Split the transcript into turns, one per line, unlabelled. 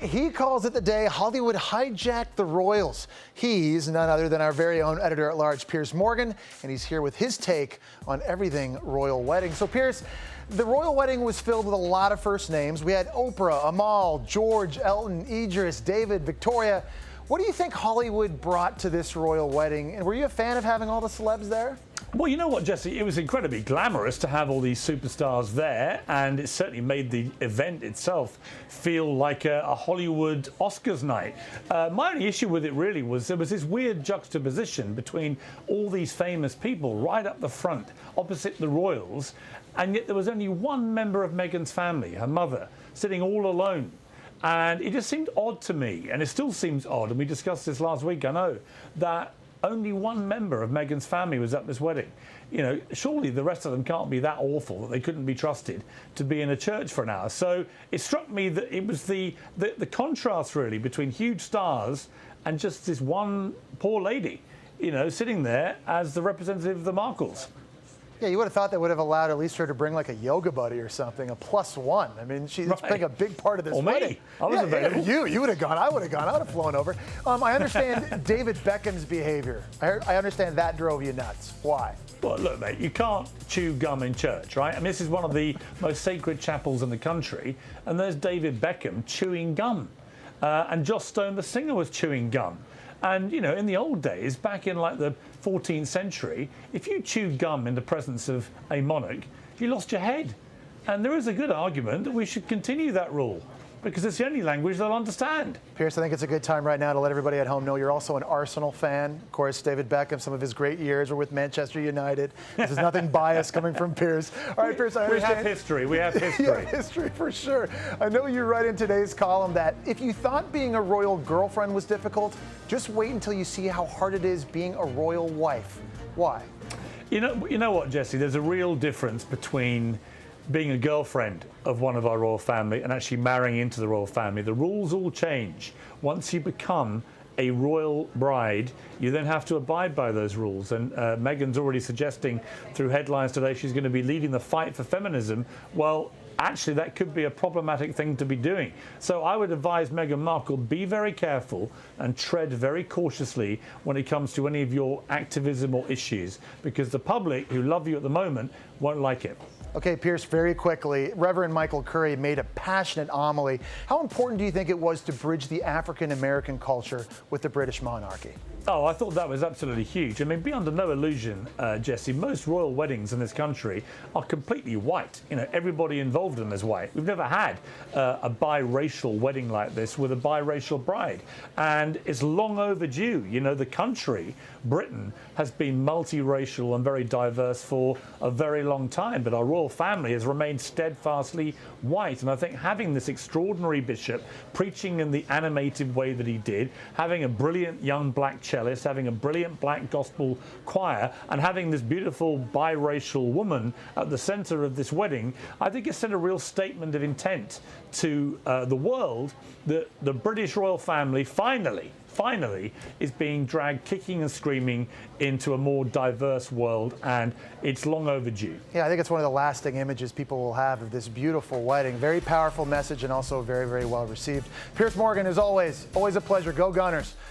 He calls it the day Hollywood hijacked the royals. He's none other than our very own editor-at-large, Piers Morgan, and he's here with his take on everything royal wedding. So, Piers, the royal wedding was filled with a lot of first names. We had Oprah, Amal, George, Elton, Idris, David, Victoria. What do you think Hollywood brought to this royal wedding? And were you a fan of having all the celebs there?
Well, you know what, Jesse? It was incredibly glamorous to have all these superstars there, and it certainly made the event itself feel like a Hollywood Oscars night. My only issue with it really was there was this weird juxtaposition between all these famous people right up the front, opposite the royals, and yet there was only one member of Meghan's family, her mother, sitting all alone. And it just seemed odd to me, and it still seems odd, and we discussed this last week, I know, that only one member of Meghan's family was at this wedding. You know, surely the rest of them can't be that awful that they couldn't be trusted to be in a church for an hour. So it struck me that it was the contrast, really, between huge stars and just this one poor lady, you know, sitting there as the representative of the Markles.
Yeah, you would have thought that would have allowed at least her to bring like a yoga buddy or something, a +1. I mean, she's playing a big part of this wedding.
Me. I was available.
You would have gone. I would have gone. I would have flown over. I understand David Beckham's behavior. I understand that drove you nuts. Why?
Well, look, mate, you can't chew gum in church, right? I mean, this is one of the most sacred chapels in the country, and there's David Beckham chewing gum. And Joss Stone, the singer, was chewing gum. And, you know, in the old days, back in like the 14th century, if you chewed gum in the presence of a monarch, you lost your head. And there is a good argument that we should continue that rule, because it's the only language they'll understand.
Piers, I think it's a good time right now to let everybody at home know you're also an Arsenal fan. Of course, David Beckham, some of his great years were with Manchester United. This is nothing biased coming from Piers. All right, Piers, I understand.
We have history. We have history.
Yeah, history for sure. I know you write in today's column that if you thought being a royal girlfriend was difficult, just wait until you see how hard it is being a royal wife. Why?
You know what, Jesse? There's a real difference between being a girlfriend of one of our royal family and actually marrying into the royal family. The rules all change. Once you become a royal bride, you then have to abide by those rules. And Meghan's already suggesting through headlines today she's going to be leading the fight for feminism. Well, actually, that could be a problematic thing to be doing. So I would advise Meghan Markle, be very careful and tread very cautiously when it comes to any of your activism or issues, because the public who love you at the moment won't like it.
Okay, Piers, very quickly, Reverend Michael Curry made a passionate homily. How important do you think it was to bridge the African-American culture with the British monarchy?
Oh, I thought that was absolutely huge. I mean, be under no illusion, Jesse, most royal weddings in this country are completely white. You know, everybody involved in them is white. We've never had a biracial wedding like this with a biracial bride. And it's long overdue. You know, the country, Britain, has been multiracial and very diverse for a very long time. But our royal family has remained steadfastly white. And I think having this extraordinary bishop preaching in the animated way that he did, having a brilliant young black cellist, having a brilliant black gospel choir, and having this beautiful biracial woman at the center of this wedding, I think it sent a real statement of intent to the world that the British royal family finally is being dragged kicking and screaming into a more diverse world, and it's long overdue.
Yeah, I think it's one of the lasting images people will have of this beautiful wedding. Very powerful message and also very, very well received. Piers Morgan, as always a pleasure. Go Gunners.